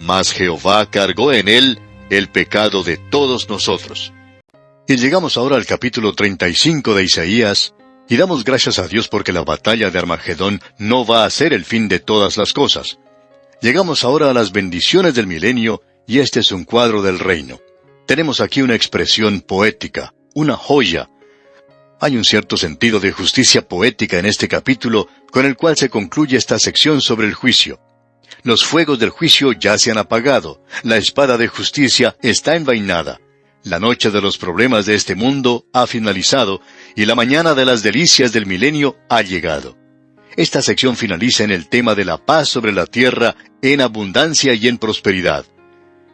mas Jehová cargó en él el pecado de todos nosotros. Y llegamos ahora al capítulo 35 de Isaías, y damos gracias a Dios porque la batalla de Armagedón no va a ser el fin de todas las cosas. Llegamos ahora a las bendiciones del milenio, y este es un cuadro del reino. Tenemos aquí una expresión poética, una joya. Hay un cierto sentido de justicia poética en este capítulo, con el cual se concluye esta sección sobre el juicio. Los fuegos del juicio ya se han apagado, la espada de justicia está envainada. La noche de los problemas de este mundo ha finalizado, y la mañana de las delicias del milenio ha llegado. Esta sección finaliza en el tema de la paz sobre la tierra, en abundancia y en prosperidad.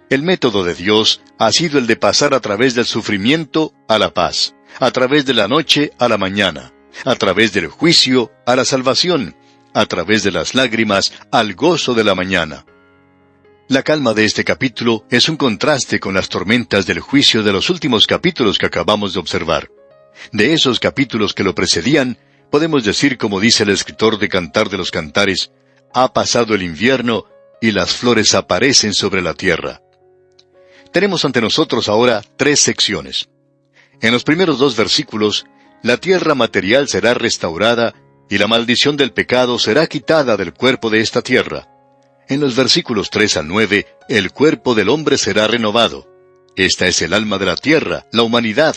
El método de Dios ha sido el de pasar a través del sufrimiento a la paz, a través de la noche a la mañana, a través del juicio a la salvación, a través de las lágrimas al gozo de la mañana. La calma de este capítulo es un contraste con las tormentas del juicio de los últimos capítulos que acabamos de observar. De esos capítulos que lo precedían, podemos decir, como dice el escritor de Cantar de los Cantares, ha pasado el invierno y las flores aparecen sobre la tierra. Tenemos ante nosotros ahora 3 secciones. En los primeros 2 versículos, la tierra material será restaurada y la maldición del pecado será quitada del cuerpo de esta tierra. En los versículos 3 al 9, el cuerpo del hombre será renovado. Esta es el alma de la tierra, la humanidad.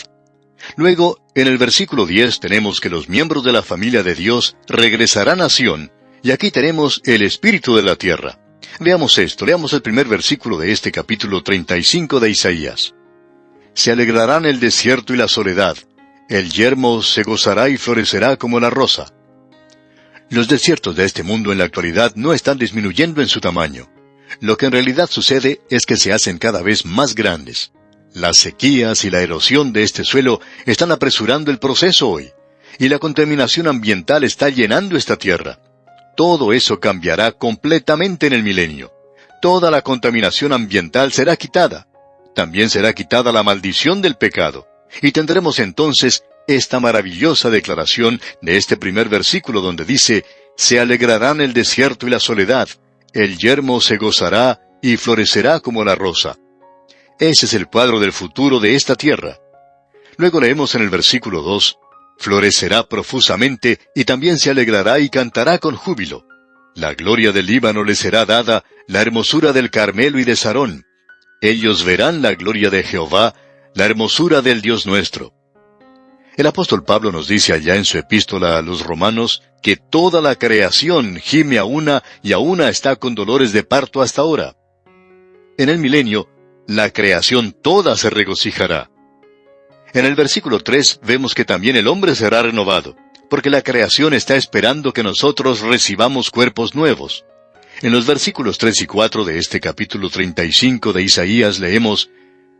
Luego, en el versículo 10 tenemos que los miembros de la familia de Dios regresarán a Sión, y aquí tenemos el espíritu de la tierra. Veamos esto, leamos el primer versículo de este capítulo 35 de Isaías. Se alegrarán el desierto y la soledad, el yermo se gozará y florecerá como la rosa. Los desiertos de este mundo en la actualidad no están disminuyendo en su tamaño. Lo que en realidad sucede es que se hacen cada vez más grandes. Las sequías y la erosión de este suelo están apresurando el proceso hoy, y la contaminación ambiental está llenando esta tierra. Todo eso cambiará completamente en el milenio. Toda la contaminación ambiental será quitada. También será quitada la maldición del pecado. Y tendremos entonces esta maravillosa declaración de este primer versículo donde dice, se alegrarán el desierto y la soledad, el yermo se gozará y florecerá como la rosa. Ese es el cuadro del futuro de esta tierra. Luego leemos en el versículo 2, florecerá profusamente y también se alegrará y cantará con júbilo. La gloria del Líbano le será dada, la hermosura del Carmelo y de Sarón. Ellos verán la gloria de Jehová, la hermosura del Dios nuestro. El apóstol Pablo nos dice allá en su epístola a los romanos que toda la creación gime a una y a una está con dolores de parto hasta ahora. En el milenio, la creación toda se regocijará. En el versículo 3 vemos que también el hombre será renovado, porque la creación está esperando que nosotros recibamos cuerpos nuevos. En los versículos 3 y 4 de este capítulo 35 de Isaías leemos,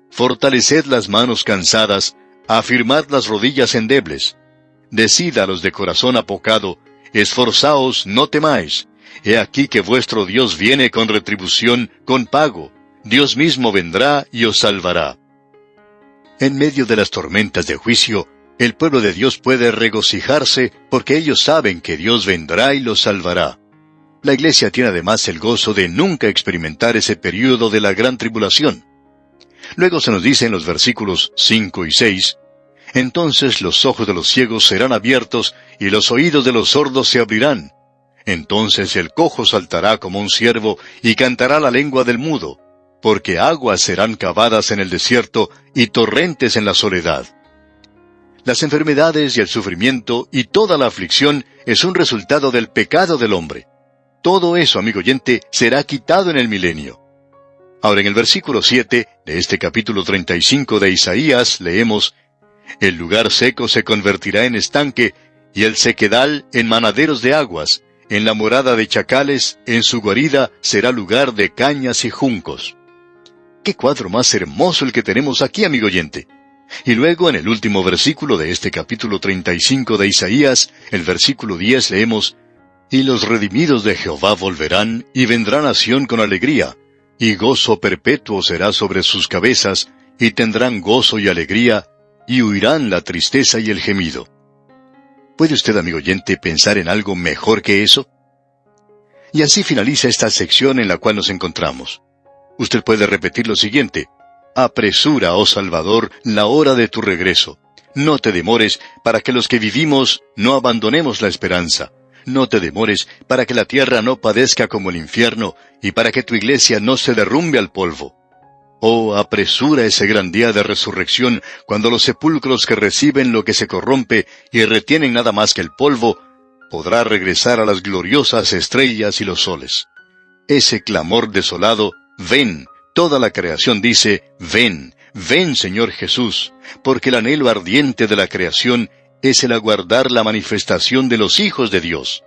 fortaleced las manos cansadas, afirmad las rodillas endebles. Decid a los de corazón apocado, esforzaos, no temáis. He aquí que vuestro Dios viene con retribución, con pago. Dios mismo vendrá y os salvará. En medio de las tormentas de juicio, el pueblo de Dios puede regocijarse porque ellos saben que Dios vendrá y los salvará. La iglesia tiene además el gozo de nunca experimentar ese período de la gran tribulación. Luego se nos dice en los versículos 5 y 6, entonces los ojos de los ciegos serán abiertos y los oídos de los sordos se abrirán. Entonces el cojo saltará como un ciervo y cantará la lengua del mudo, porque aguas serán cavadas en el desierto y torrentes en la soledad. Las enfermedades y el sufrimiento y toda la aflicción es un resultado del pecado del hombre. Todo eso, amigo oyente, será quitado en el milenio. Ahora en el versículo 7 de este capítulo 35 de Isaías leemos, el lugar seco se convertirá en estanque, y el sequedal en manaderos de aguas, en la morada de chacales, en su guarida será lugar de cañas y juncos. ¡Qué cuadro más hermoso el que tenemos aquí, amigo oyente! Y luego en el último versículo de este capítulo 35 de Isaías, el versículo 10 leemos, y los redimidos de Jehová volverán, y vendrán a Sión con alegría, y gozo perpetuo será sobre sus cabezas, y tendrán gozo y alegría, y huirán la tristeza y el gemido. ¿Puede usted, amigo oyente, pensar en algo mejor que eso? Y así finaliza esta sección en la cual nos encontramos. Usted puede repetir lo siguiente: apresura, oh Salvador, la hora de tu regreso. No te demores, para que los que vivimos no abandonemos la esperanza. No te demores, para que la tierra no padezca como el infierno, y para que tu iglesia no se derrumbe al polvo. Oh, apresura ese gran día de resurrección, cuando los sepulcros que reciben lo que se corrompe y retienen nada más que el polvo, podrá regresar a las gloriosas estrellas y los soles. Ese clamor desolado: ven. Toda la creación dice: ven, ven, Señor Jesús, porque el anhelo ardiente de la creación es el aguardar la manifestación de los hijos de Dios.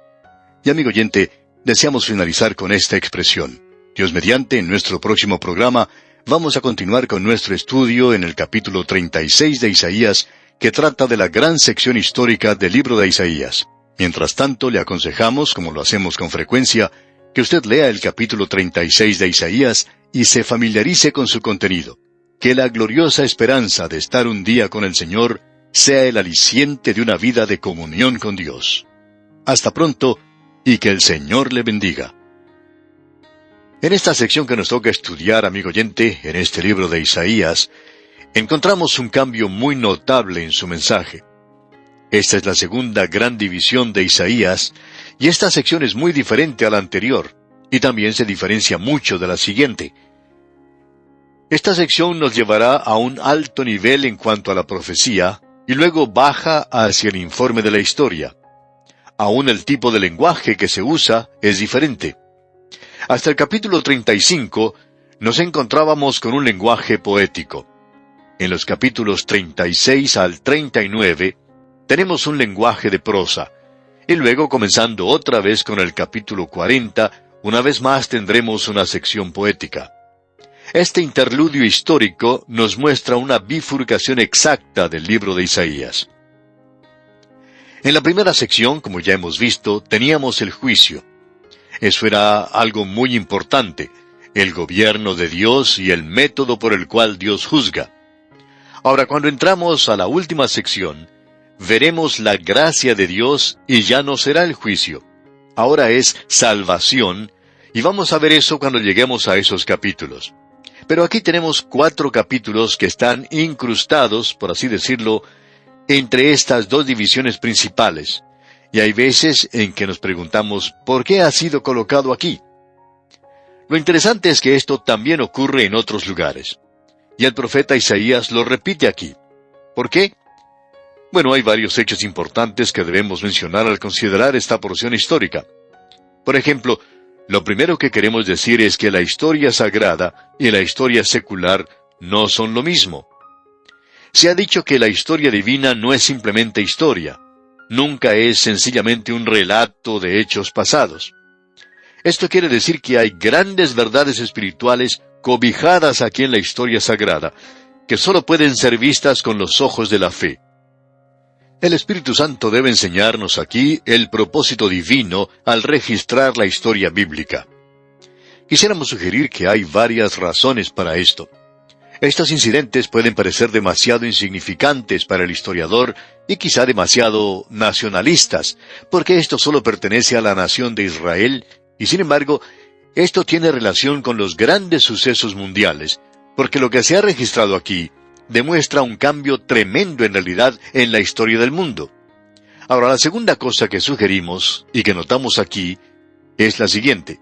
Y amigo oyente, deseamos finalizar con esta expresión. Dios mediante, en nuestro próximo programa, vamos a continuar con nuestro estudio en el capítulo 36 de Isaías, que trata de la gran sección histórica del libro de Isaías. Mientras tanto, le aconsejamos, como lo hacemos con frecuencia, que usted lea el capítulo 36 de Isaías y se familiarice con su contenido. Que la gloriosa esperanza de estar un día con el Señor sea el aliciente de una vida de comunión con Dios. Hasta pronto, y que el Señor le bendiga. En esta sección que nos toca estudiar, amigo oyente, en este libro de Isaías, encontramos un cambio muy notable en su mensaje. Esta es la segunda gran división de Isaías, y esta sección es muy diferente a la anterior, y también se diferencia mucho de la siguiente. Esta sección nos llevará a un alto nivel en cuanto a la profecía, y luego baja hacia el informe de la historia. Aún el tipo de lenguaje que se usa es diferente. Hasta el capítulo 35 nos encontrábamos con un lenguaje poético. En los capítulos 36 al 39 tenemos un lenguaje de prosa. Y luego, comenzando otra vez con el capítulo 40, una vez más tendremos una sección poética. Este interludio histórico nos muestra una bifurcación exacta del libro de Isaías. En la primera sección, como ya hemos visto, teníamos el juicio. Eso era algo muy importante, el gobierno de Dios y el método por el cual Dios juzga. Ahora, cuando entramos a la última sección, veremos la gracia de Dios y ya no será el juicio. Ahora es salvación, y vamos a ver eso cuando lleguemos a esos capítulos. Pero aquí tenemos 4 capítulos que están incrustados, por así decirlo, entre estas dos divisiones principales. Y hay veces en que nos preguntamos, ¿por qué ha sido colocado aquí? Lo interesante es que esto también ocurre en otros lugares. Y el profeta Isaías lo repite aquí. ¿Por qué? Bueno, hay varios hechos importantes que debemos mencionar al considerar esta porción histórica. Por ejemplo, lo primero que queremos decir es que la historia sagrada y la historia secular no son lo mismo. Se ha dicho que la historia divina no es simplemente historia. Nunca es sencillamente un relato de hechos pasados. Esto quiere decir que hay grandes verdades espirituales cobijadas aquí en la historia sagrada, que solo pueden ser vistas con los ojos de la fe. El Espíritu Santo debe enseñarnos aquí el propósito divino al registrar la historia bíblica. Quisiéramos sugerir que hay varias razones para esto. Estos incidentes pueden parecer demasiado insignificantes para el historiador y quizá demasiado nacionalistas, porque esto solo pertenece a la nación de Israel, y sin embargo, esto tiene relación con los grandes sucesos mundiales, porque lo que se ha registrado aquí demuestra un cambio tremendo en realidad en la historia del mundo. Ahora, la segunda cosa que sugerimos y que notamos aquí es la siguiente.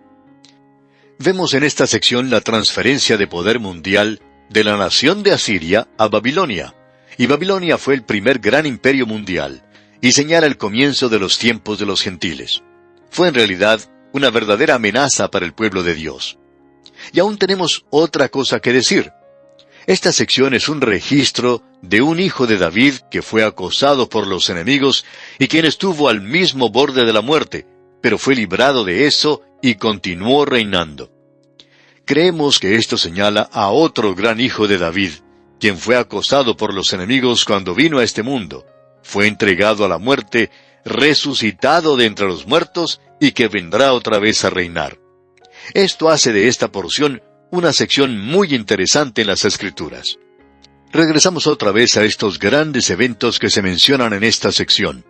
Vemos en esta sección la transferencia de poder mundial de la nación de Asiria a Babilonia, y Babilonia fue el primer gran imperio mundial, y señala el comienzo de los tiempos de los gentiles. Fue en realidad una verdadera amenaza para el pueblo de Dios. Y aún tenemos otra cosa que decir. Esta sección es un registro de un hijo de David que fue acosado por los enemigos y quien estuvo al mismo borde de la muerte, pero fue librado de eso y continuó reinando. Creemos que esto señala a otro gran hijo de David, quien fue acosado por los enemigos cuando vino a este mundo, fue entregado a la muerte, resucitado de entre los muertos y que vendrá otra vez a reinar. Esto hace de esta porción una sección muy interesante en las Escrituras. Regresamos otra vez a estos grandes eventos que se mencionan en esta sección.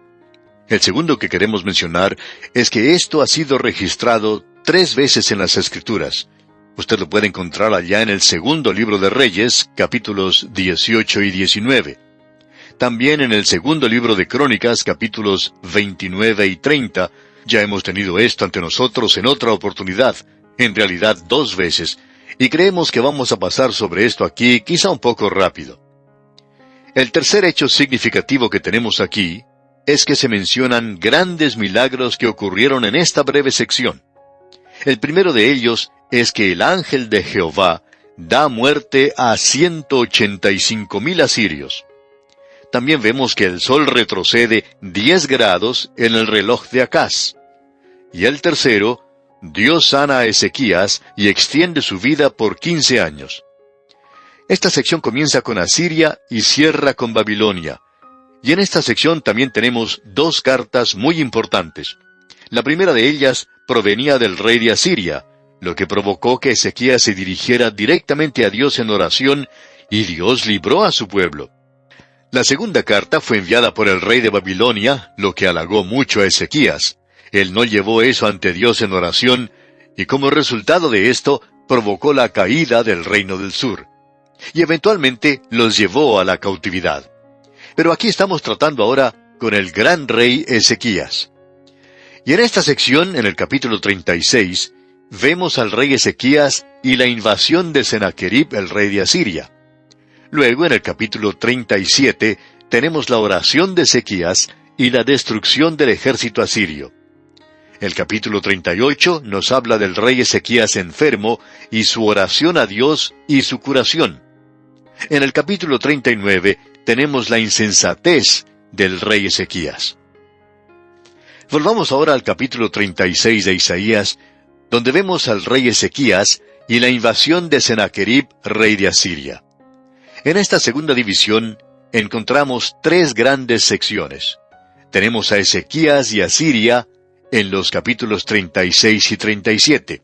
El segundo que queremos mencionar es que esto ha sido registrado 3 veces en las Escrituras, Usted lo puede encontrar allá en el segundo libro de Reyes, capítulos 18 y 19. También en el segundo libro de Crónicas, capítulos 29 y 30, ya hemos tenido esto ante nosotros en otra oportunidad, en realidad 2 veces, y creemos que vamos a pasar sobre esto aquí quizá un poco rápido. El tercer hecho significativo que tenemos aquí es que se mencionan grandes milagros que ocurrieron en esta breve sección. El primero de ellos es que el ángel de Jehová da muerte a 185,000 asirios. También vemos que el sol retrocede 10 grados en el reloj de Acaz. Y el tercero, Dios sana a Ezequías y extiende su vida por 15 años. Esta sección comienza con Asiria y cierra con Babilonia. Y en esta sección también tenemos 2 cartas muy importantes. La primera de ellas provenía del rey de Asiria, lo que provocó que Ezequías se dirigiera directamente a Dios en oración, y Dios libró a su pueblo. La segunda carta fue enviada por el rey de Babilonia, lo que halagó mucho a Ezequías. Él no llevó eso ante Dios en oración, y como resultado de esto, provocó la caída del reino del sur. Y eventualmente los llevó a la cautividad. Pero aquí estamos tratando ahora con el gran rey Ezequías. Y en esta sección, en el capítulo 36, vemos al rey Ezequías y la invasión de Sennacherib, el rey de Asiria. Luego, en el capítulo 37, tenemos la oración de Ezequías y la destrucción del ejército asirio. El capítulo 38 nos habla del rey Ezequías enfermo y su oración a Dios y su curación. En el capítulo 39 tenemos la insensatez del rey Ezequías. Volvamos ahora al capítulo 36 de Isaías, donde vemos al rey Ezequías y la invasión de Sennacherib, rey de Asiria. En esta segunda división encontramos 3 grandes secciones. Tenemos a Ezequías y a Asiria en los capítulos 36 y 37.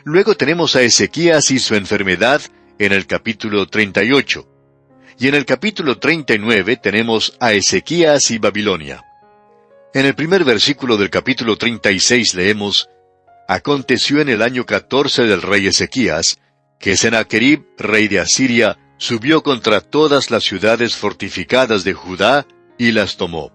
Luego tenemos a Ezequías y su enfermedad en el capítulo 38. Y en el capítulo 39 tenemos a Ezequías y Babilonia. En el primer versículo del capítulo 36 leemos: Aconteció en el año 14 del rey Ezequías, que Sennacherib, rey de Asiria, subió contra todas las ciudades fortificadas de Judá y las tomó.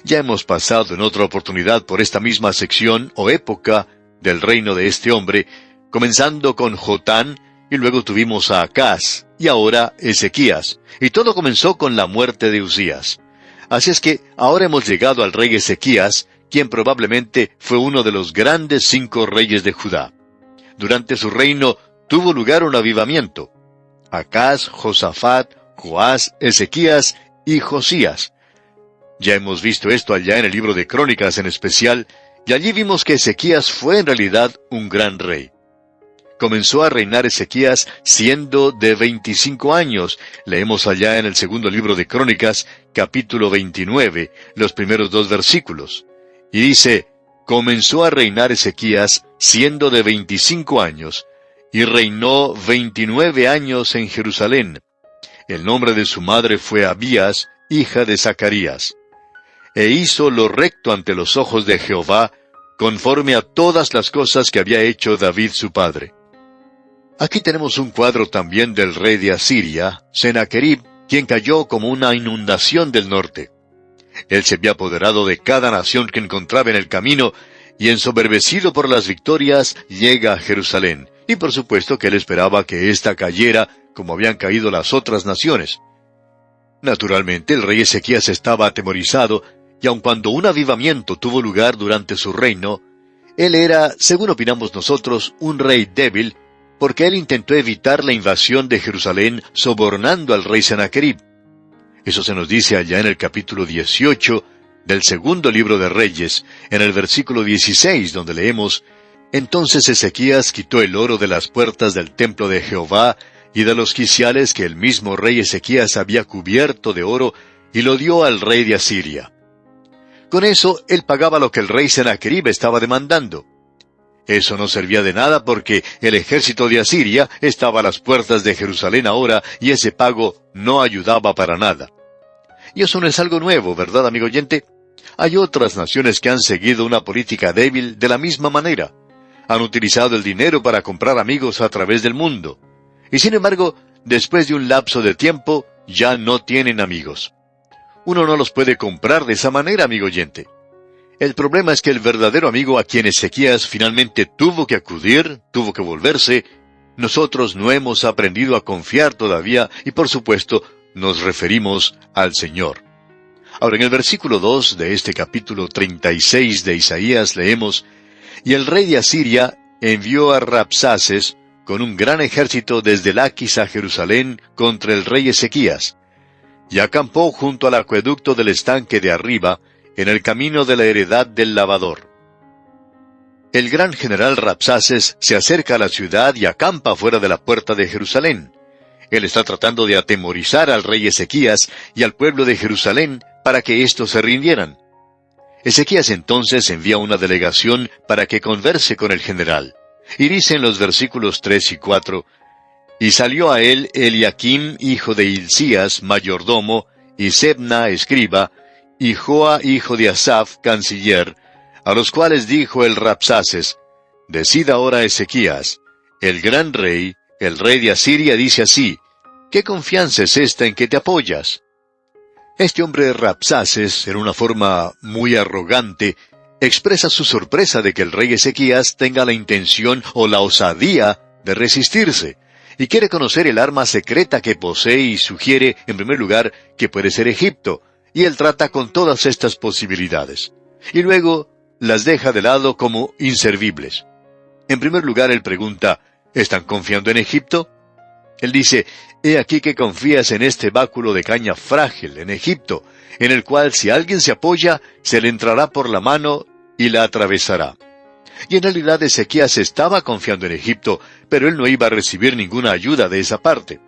Ya hemos pasado en otra oportunidad por esta misma sección o época del reino de este hombre, comenzando con Jotán, y luego tuvimos a Acaz, y ahora Ezequías, y todo comenzó con la muerte de Uzías. Así es que ahora hemos llegado al rey Ezequías, quien probablemente fue uno de los grandes 5 reyes de Judá. Durante su reino tuvo lugar un avivamiento. Acaz, Josafat, Joás, Ezequías y Josías. Ya hemos visto esto allá en el libro de Crónicas en especial, y allí vimos que Ezequías fue en realidad un gran rey. Comenzó a reinar Ezequías siendo de 25 años. Leemos allá en el segundo libro de Crónicas, capítulo 29, los primeros 2 versículos. Y dice: comenzó a reinar Ezequías siendo de 25 años, y reinó 29 años en Jerusalén. El nombre de su madre fue Abías, hija de Zacarías. E hizo lo recto ante los ojos de Jehová, conforme a todas las cosas que había hecho David su padre. Aquí tenemos un cuadro también del rey de Asiria, Sennacherib, quien cayó como una inundación del norte. Él se había apoderado de cada nación que encontraba en el camino, y ensoberbecido por las victorias, llega a Jerusalén. Y por supuesto que él esperaba que ésta cayera como habían caído las otras naciones. Naturalmente el rey Ezequías estaba atemorizado, y aun cuando un avivamiento tuvo lugar durante su reino, él era, según opinamos nosotros, un rey débil, porque él intentó evitar la invasión de Jerusalén sobornando al rey Sennacherib. Eso se nos dice allá en el capítulo 18 del segundo libro de Reyes, en el versículo 16, donde leemos: Entonces Ezequías quitó el oro de las puertas del templo de Jehová y de los quiciales que el mismo rey Ezequías había cubierto de oro, y lo dio al rey de Asiria. Con eso, él pagaba lo que el rey Sennacherib estaba demandando. Eso no servía de nada porque el ejército de Asiria estaba a las puertas de Jerusalén ahora, y ese pago no ayudaba para nada. Y eso no es algo nuevo, ¿verdad, amigo oyente? Hay otras naciones que han seguido una política débil de la misma manera. han utilizado el dinero para comprar amigos a través del mundo. Y sin embargo, después de un lapso de tiempo, ya no tienen amigos. Uno no los puede comprar de esa manera, amigo oyente. El problema es que el verdadero amigo a quien Ezequías finalmente tuvo que acudir, tuvo que volverse, nosotros no hemos aprendido a confiar todavía y por supuesto nos referimos al Señor. Ahora en el versículo 2 de este capítulo 36 de Isaías leemos: «Y el rey de Asiria envió a Rabsaces con un gran ejército desde Laquis a Jerusalén contra el rey Ezequías, y acampó junto al acueducto del estanque de arriba, en el camino de la heredad del lavador». El gran general Rabsaces se acerca a la ciudad y acampa fuera de la puerta de Jerusalén. Él está tratando de atemorizar al rey Ezequías y al pueblo de Jerusalén para que éstos se rindieran. Ezequías entonces envía una delegación para que converse con el general. Y dice en los versículos 3 y 4, «Y salió a él Eliaquim, hijo de Hilcías, mayordomo, y Sebna, escriba, y Joa, hijo de Asaf, canciller, a los cuales dijo el Rabsaces: Decid ahora Ezequías, el gran rey, el rey de Asiria, dice así: ¿Qué confianza es esta en que te apoyas?». Este hombre Rabsaces, en una forma muy arrogante, expresa su sorpresa de que el rey Ezequías tenga la intención o la osadía de resistirse, y quiere conocer el arma secreta que posee y sugiere, en primer lugar, que puede ser Egipto, y él trata con todas estas posibilidades. Y luego las deja de lado como inservibles. En primer lugar, él pregunta: ¿están confiando en Egipto? Él dice: «He aquí que confías en este báculo de caña frágil, en Egipto, en el cual si alguien se apoya, se le entrará por la mano y la atravesará». Y en realidad Ezequías estaba confiando en Egipto, pero él no iba a recibir ninguna ayuda de esa parte.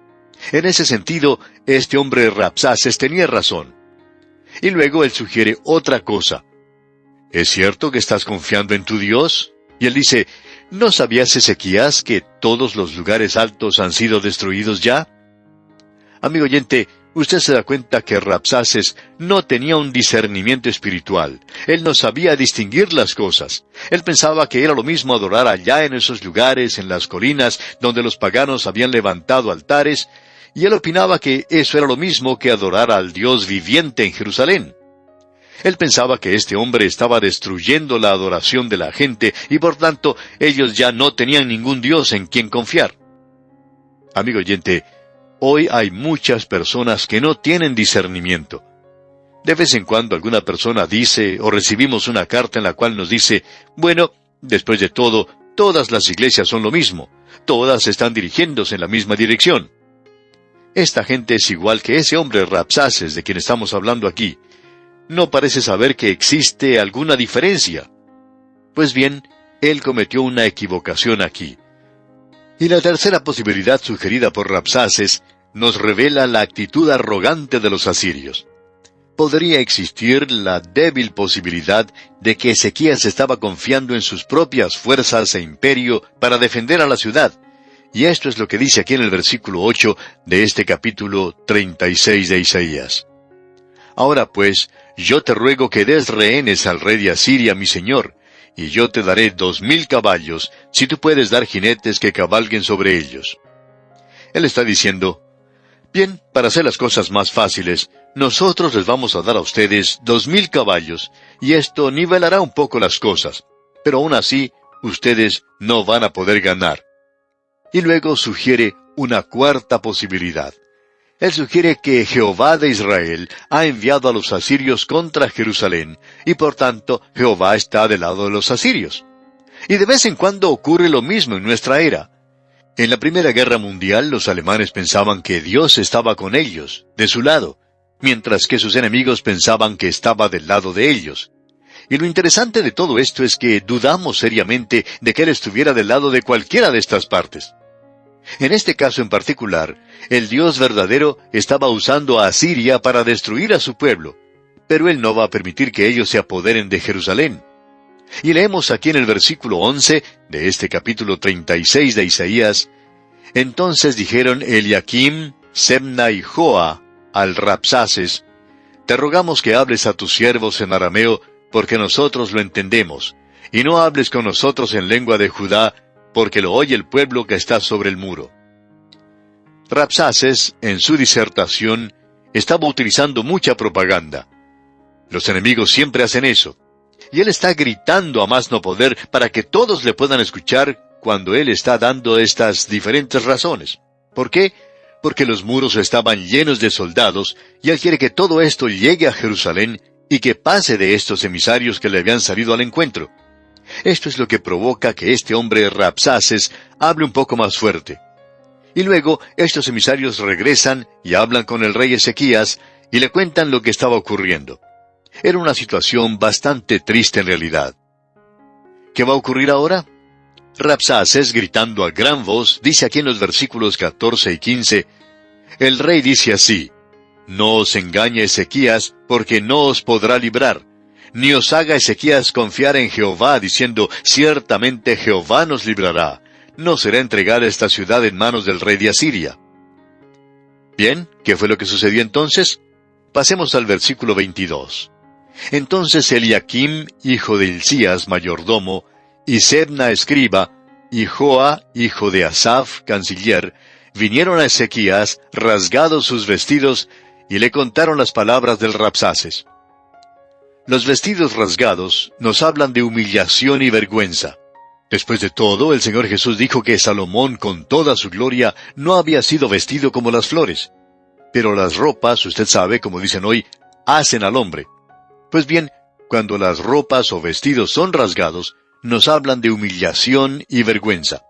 En ese sentido, este hombre Rabsaces tenía razón. Y luego él sugiere otra cosa. «¿Es cierto que estás confiando en tu Dios?». Y él dice: «¿No sabías, Ezequías, que todos los lugares altos han sido destruidos ya?». Amigo oyente, usted se da cuenta que Rabsaces no tenía un discernimiento espiritual. Él no sabía distinguir las cosas. Él pensaba que era lo mismo adorar allá en esos lugares, en las colinas, donde los paganos habían levantado altares, y él opinaba que eso era lo mismo que adorar al Dios viviente en Jerusalén. Él pensaba que este hombre estaba destruyendo la adoración de la gente, y por tanto, ellos ya no tenían ningún Dios en quien confiar. Amigo oyente, hoy hay muchas personas que no tienen discernimiento. De vez en cuando alguna persona dice, o recibimos una carta en la cual nos dice: «Bueno, después de todo, todas las iglesias son lo mismo. Todas están dirigiéndose en la misma dirección». Esta gente es igual que ese hombre Rabsaces de quien estamos hablando aquí. No parece saber que existe alguna diferencia. Pues bien, él cometió una equivocación aquí. Y la tercera posibilidad sugerida por Rabsaces nos revela la actitud arrogante de los asirios. Podría existir la débil posibilidad de que Ezequías estaba confiando en sus propias fuerzas e imperio para defender a la ciudad. Y esto es lo que dice aquí en el versículo 8 de este capítulo 36 de Isaías. «Ahora pues, yo te ruego que des rehenes al rey de Asiria, mi señor, y yo te daré 2000 caballos, si tú puedes dar jinetes que cabalguen sobre ellos». Él está diciendo: «Bien, para hacer las cosas más fáciles, nosotros les vamos a dar a ustedes 2000 caballos, y esto nivelará un poco las cosas, pero aún así, ustedes no van a poder ganar». Y luego sugiere una cuarta posibilidad. Él sugiere que Jehová de Israel ha enviado a los asirios contra Jerusalén, y por tanto Jehová está del lado de los asirios. Y de vez en cuando ocurre lo mismo en nuestra era. En la Primera Guerra Mundial los alemanes pensaban que Dios estaba con ellos, de su lado, mientras que sus enemigos pensaban que estaba del lado de ellos. Y lo interesante de todo esto es que dudamos seriamente de que Él estuviera del lado de cualquiera de estas partes. En este caso en particular, el Dios verdadero estaba usando a Asiria para destruir a su pueblo, pero Él no va a permitir que ellos se apoderen de Jerusalén. Y leemos aquí en el versículo 11 de este capítulo 36 de Isaías: «Entonces dijeron Eliaquim, Sebna y Joa al Rabsaces: Te rogamos que hables a tus siervos en arameo, porque nosotros lo entendemos, y no hables con nosotros en lengua de Judá, porque lo oye el pueblo que está sobre el muro. Rabsaces, en su disertación, estaba utilizando mucha propaganda. Los enemigos siempre hacen eso. Y él está gritando a más no poder para que todos le puedan escuchar cuando él está dando estas diferentes razones. ¿Por qué? Porque los muros estaban llenos de soldados, y él quiere que todo esto llegue a Jerusalén y que pase de estos emisarios que le habían salido al encuentro. Esto es lo que provoca que este hombre Rabsaces hable un poco más fuerte. Y luego estos emisarios regresan y hablan con el rey Ezequías y le cuentan lo que estaba ocurriendo. Era una situación bastante triste en realidad. ¿Qué va a ocurrir ahora? Rabsaces, gritando a gran voz, dice aquí en los versículos 14 y 15, el rey dice así: no os engañe Ezequías, porque no os podrá librar, ni os haga Ezequías confiar en Jehová, diciendo, ciertamente Jehová nos librará. No será entregada esta ciudad en manos del rey de Asiria. Bien, ¿qué fue lo que sucedió entonces? Pasemos al versículo 22. Entonces Eliaquim, hijo de Hilcías, mayordomo, y Sebna, escriba, y Joa, hijo de Asaf, canciller, vinieron a Ezequías, rasgados sus vestidos, y le contaron las palabras del Rabsaces. Los vestidos rasgados nos hablan de humillación y vergüenza. Después de todo, el Señor Jesús dijo que Salomón, con toda su gloria, no había sido vestido como las flores. Pero las ropas, usted sabe, como dicen hoy, hacen al hombre. Pues bien, cuando las ropas o vestidos son rasgados, nos hablan de humillación y vergüenza.